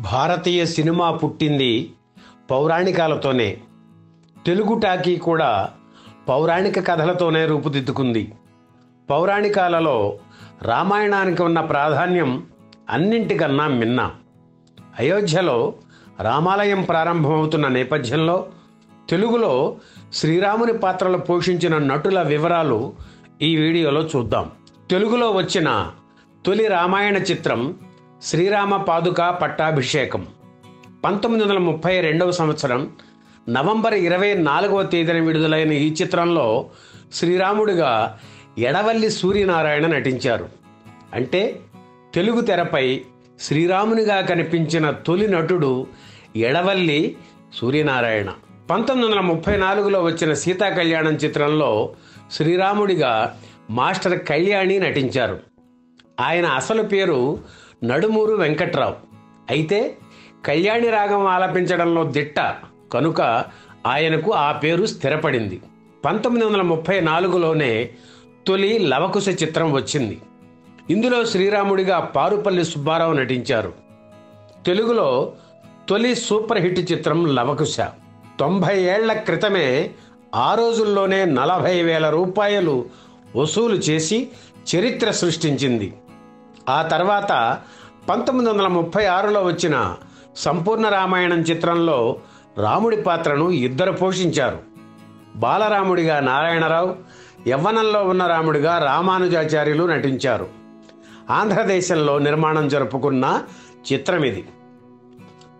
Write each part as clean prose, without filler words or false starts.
భారతీయ cinema పుట్టింది పౌరాణికాలతోనే. Telugu talkie కూడా పౌరాణిక కథలతోనే రూపుదిద్దుకుంది. పౌరాణికాలలో రామాయణానికి ఉన్న ప్రాధాన్యం అన్నింటికన్నా మిన్న. అయోధ్యలో రామాలయం ప్రారంభమవుతున్న నేపథ్యంలో తెలుగులో శ్రీరాముని పాత్రలు పోషించిన నటుల వివరాలు ఈ వీడియోలో చూద్దాం. తెలుగులో వచ్చిన తొలి రామాయణ చిత్రం శ్రీరామ పాదుక పట్టాభిషేకం 1932 సంవత్సరం నవంబర్ 24వ తేదీన విడుదలైన ఈ చిత్రంలో శ్రీరాముడిగా ఎడవల్లి సూర్యనారాయణ నటించారు. అంటే తెలుగు తెరపై శ్రీరామునిగా కనిపించిన తొలి నటుడు ఎడవల్లి సూర్యనారాయణ. 1934లో వచ్చిన సీతా కళ్యాణం చిత్రంలో శ్రీరాముడిగా మాస్టర్ కళ్యాణి నటించారు. ఆయన అసలు పేరు నడుమూరు వెంకట్రావు. అయితే కళ్యాణి రాగం ఆలపించడంలో దిట్ట కనుక ఆయనకు ఆ పేరు స్థిరపడింది. 1934లోనే తొలి లవకుశ చిత్రం వచ్చింది. ఇందులో శ్రీరాముడిగా పారుపల్లి సుబ్బారావు నటించారు. తెలుగులో తొలి సూపర్ హిట్ చిత్రం లవకుశ. 90 ఏళ్ల క్రితమే ఆ రోజుల్లోనే 40,000 రూపాయలు వసూలు చేసి చరిత్ర సృష్టించింది. ఆ తర్వాత 1936లో వచ్చిన సంపూర్ణ రామాయణం చిత్రంలో రాముడి పాత్రను ఇద్దరు పోషించారు. బాలరాముడిగా నారాయణరావు, యవ్వనంలో ఉన్న రాముడిగా రామానుజాచార్యులు నటించారు. ఆంధ్రదేశంలో నిర్మాణం జరుపుకున్న చిత్రం ఇది.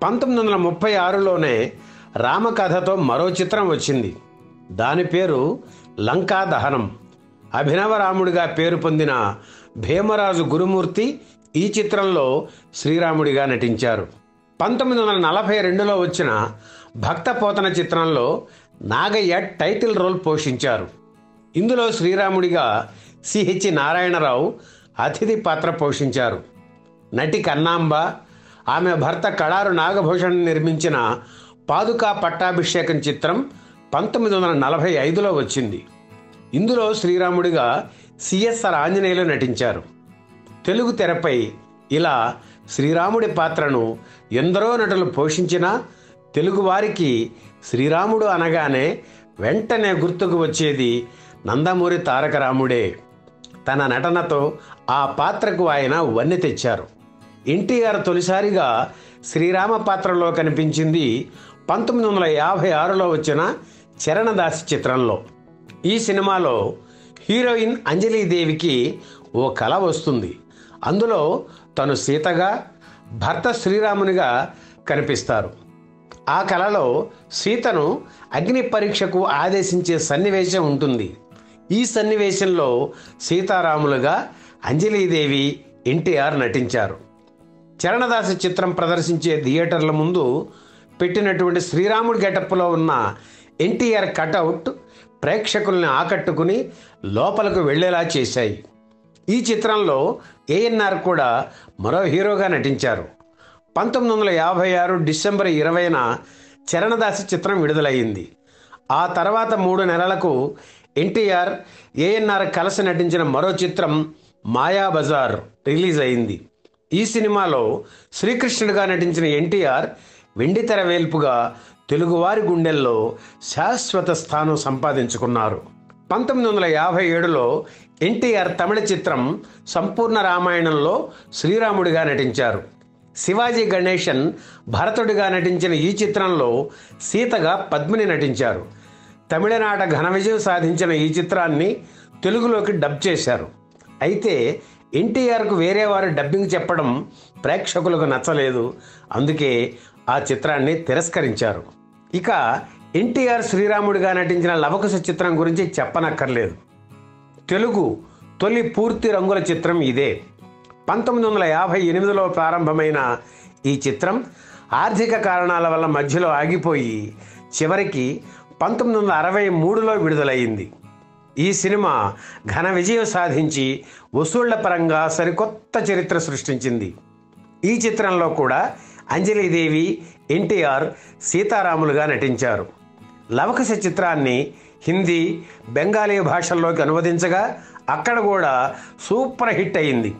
1936లోనే రామకథతో మరో చిత్రం వచ్చింది. దాని పేరు లంకా దహనం. అభినవ రాముడిగా పేరు పొందిన భీమరాజు గురుమూర్తి ఈ చిత్రంలో శ్రీరాముడిగా నటించారు. 1942లో వచ్చిన భక్తపోతన చిత్రంలో నాగయ్య టైటిల్ రోల్ పోషించారు. ఇందులో శ్రీరాముడిగా సిహెచ్ నారాయణరావు అతిథి పాత్ర పోషించారు. నటి కన్నాంబ, ఆమె భర్త కడారు నాగభూషణ్ నిర్మించిన పాదుకా పట్టాభిషేకం చిత్రం 1945లో వచ్చింది. ఇందులో శ్రీరాముడిగా సిఎస్ఆర్ ఆంజనేయులు నటించారు. తెలుగు తెరపై ఇలా శ్రీరాముడి పాత్రను ఎందరో నటులు పోషించినా తెలుగువారికి శ్రీరాముడు అనగానే వెంటనే గుర్తుకు వచ్చేది నందమూరి తారక రాముడే. తన నటనతో ఆ పాత్రకు ఆయన వన్నె తెచ్చారు. ఎన్టీఆర్ తొలిసారిగా శ్రీరామ పాత్రలో కనిపించింది 1956లో వచ్చిన చరణదాసి చిత్రంలో. ఈ సినిమాలో హీరోయిన్ అంజలీదేవికి ఓ కల వస్తుంది. అందులో తను సీతగా, భర్త శ్రీరామునిగా కనిపిస్తారు. ఆ కలలో సీతను అగ్ని పరీక్షకు ఆదేశించే సన్నివేశం ఉంటుంది. ఈ సన్నివేశంలో సీతారాములుగా అంజలీదేవి, ఎన్టీఆర్ నటించారు. చరణదాసి చిత్రం ప్రదర్శించే థియేటర్ల ముందు పెట్టినటువంటి శ్రీరాముడి గెటప్లో ఉన్న ఎన్టీఆర్ కటౌట్ ప్రేక్షకుల్ని ఆకట్టుకుని లోపలకు వెళ్లేలా చేశాయి. ఈ చిత్రంలో ఏఎన్ఆర్ కూడా మరో హీరోగా నటించారు. 1956 డిసెంబర్ 20న చరణదాసి చిత్రం విడుదలయ్యింది. ఆ తర్వాత 3 నెలలకు ఎన్టీఆర్, ఏఎన్ఆర్ కలిసి నటించిన మరో చిత్రం మాయాబజార్ రిలీజ్ అయింది. ఈ సినిమాలో శ్రీకృష్ణుడిగా నటించిన ఎన్టీఆర్ వెండితెర వేల్పుగా తెలుగువారి గుండెల్లో శాశ్వత స్థానం సంపాదించుకున్నారు. 1957లో ఎన్టీఆర్ తమిళ చిత్రం సంపూర్ణ రామాయణంలో శ్రీరాముడిగా నటించారు. శివాజీ గణేశన్ భరతుడిగా నటించిన ఈ చిత్రంలో సీతగా పద్మిని నటించారు. తమిళనాట ఘన విజయం సాధించిన ఈ చిత్రాన్ని తెలుగులోకి డబ్ చేశారు. అయితే ఎన్టీఆర్కు వేరే వారు డబ్బింగ్ చెప్పడం ప్రేక్షకులకు నచ్చలేదు. అందుకే ఆ చిత్రాన్ని తిరస్కరించారు. ఇక ఎన్టీఆర్ శ్రీరాముడిగా నటించిన లవకుశ చిత్రం గురించి చెప్పనక్కర్లేదు. తెలుగు తొలి పూర్తి రంగుల చిత్రం ఇదే. 1958లో ప్రారంభమైన ఈ చిత్రం ఆర్థిక కారణాల వల్ల మధ్యలో ఆగిపోయి చివరికి 1963లో విడుదలయ్యింది. ఈ సినిమా ఘన విజయం సాధించి వసూళ్ల పరంగా సరికొత్త చరిత్ర సృష్టించింది. ఈ చిత్రంలో కూడా అంజలీదేవి, ఎన్టీఆర్ సీతారాములుగా నటించారు. లవకుశ చిత్రాన్ని హిందీ, బెంగాలీ భాషల్లోకి అనువదించగా అక్కడ కూడా సూపర్ హిట్ అయింది.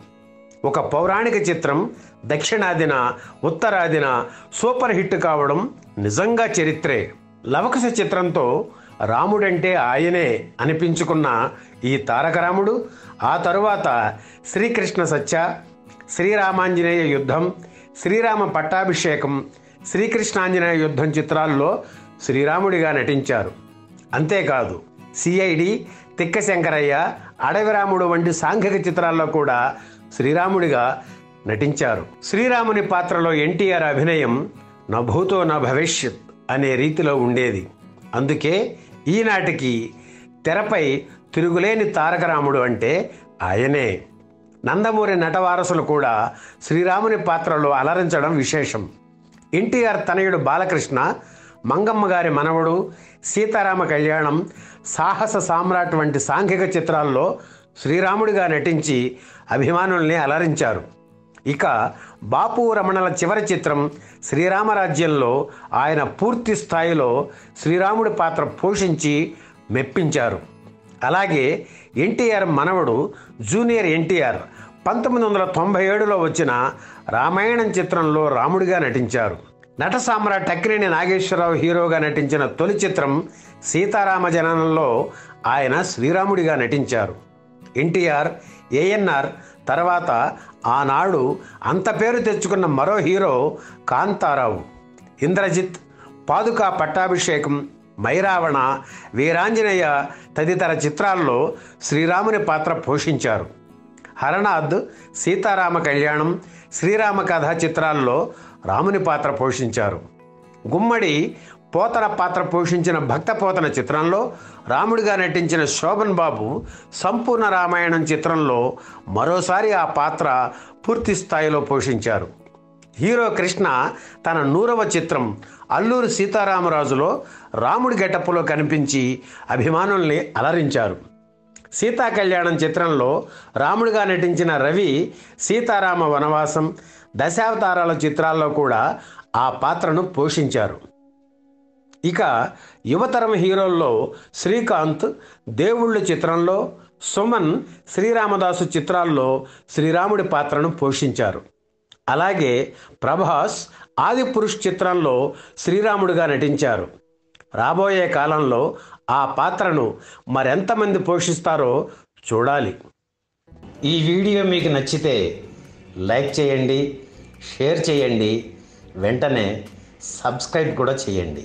ఒక పౌరాణిక చిత్రం దక్షిణాదిన ఉత్తరాదిన సూపర్ హిట్ కావడం నిజంగా చరిత్రే. లవకుశ చిత్రంతో రాముడంటే ఆయనే అనిపించుకున్న ఈ తారకరాముడు ఆ తరువాత శ్రీకృష్ణ సత్య, శ్రీరామాంజనేయ యుద్ధం, శ్రీరామ పట్టాభిషేకం, శ్రీకృష్ణాంజనేయ యుద్ధం చిత్రాల్లో శ్రీరాముడిగా నటించారు. అంతేకాదు సిఐడి, తిక్క శంకరయ్య, అడవిరాముడు వంటి సాంఘిక చిత్రాల్లో కూడా శ్రీరాముడిగా నటించారు. శ్రీరాముని పాత్రలో ఎన్టీఆర్ అభినయం నా భూతో నా భవిష్యత్ అనే రీతిలో ఉండేది. అందుకే ఈనాటికి తెరపై తిరుగులేని తారకరాముడు అంటే ఆయనే. నందమూరి నటవారసులు కూడా శ్రీరాముని పాత్రలో అలరించడం విశేషం. ఎన్టీఆర్ తనయుడు బాలకృష్ణ, మంగమ్మ గారి మనవడు, సీతారామ కళ్యాణం, సాహస సామ్రాట్ వంటి సాంఘిక చిత్రాల్లో శ్రీరాముడిగా నటించి అభిమానుల్ని అలరించారు. ఇక బాపు రమణల చివరి చిత్రం శ్రీరామరాజ్యంలో ఆయన పూర్తి స్థాయిలో శ్రీరాముడి పాత్ర పోషించి మెప్పించారు. అలాగే ఎన్టీఆర్ మనవడు జూనియర్ ఎన్టీఆర్ 1997లో వచ్చిన రామాయణం చిత్రంలో రాముడిగా నటించారు. నట సామ్రాట్ అక్కినేని నాగేశ్వరరావు హీరోగా నటించిన తొలి చిత్రం సీతారామ జననంలో ఆయన శ్రీరాముడిగా నటించారు. ఎన్టీఆర్, ఏఎన్ఆర్ తర్వాత ఆనాడు అంత పేరు తెచ్చుకున్న మరో హీరో కాంతారావు. ఇంద్రజిత్, పాదుకా పట్టాభిషేకం, మైరావణ, వీరాంజనేయ తదితర చిత్రాల్లో శ్రీరాముని పాత్ర పోషించారు. హరనాథ్, సీతారామ కళ్యాణం, శ్రీరామ కథ చిత్రాల్లో రాముని పాత్ర పోషించారు. గుమ్మడి పోతన పాత్ర పోషించిన భక్త పోతన చిత్రంలో రాముడిగా నటించిన శోభన్ బాబు సంపూర్ణ రామాయణం చిత్రంలో మరోసారి ఆ పాత్ర పూర్తి స్థాయిలో పోషించారు. హీరో కృష్ణ తన 100వ చిత్రం అల్లూరి సీతారామరాజులో రాముడి గెటప్పులో కనిపించి అభిమానుల్ని అలరించారు. సీతా కళ్యాణం చిత్రంలో రాముడిగా నటించిన రవి సీతారామ వనవాసం, దశావతారాల చిత్రాల్లో కూడా ఆ పాత్రను పోషించారు. ఇక యువతరం హీరోల్లో శ్రీకాంత్ దేవుళ్ళు చిత్రంలో, సుమన్ శ్రీరామదాసు చిత్రాల్లో శ్రీరాముడి పాత్రను పోషించారు. అలాగే ప్రభాస్ ఆదిపురుష్ చిత్రంలో శ్రీరాముడిగా నటించారు. రాబోయే కాలంలో ఆ పాత్రను మరెంతమంది పోషిస్తారో చూడాలి. ఈ వీడియో మీకు నచ్చితే లైక్ చేయండి, షేర్ చేయండి, వెంటనే సబ్స్క్రైబ్ కూడా చేయండి.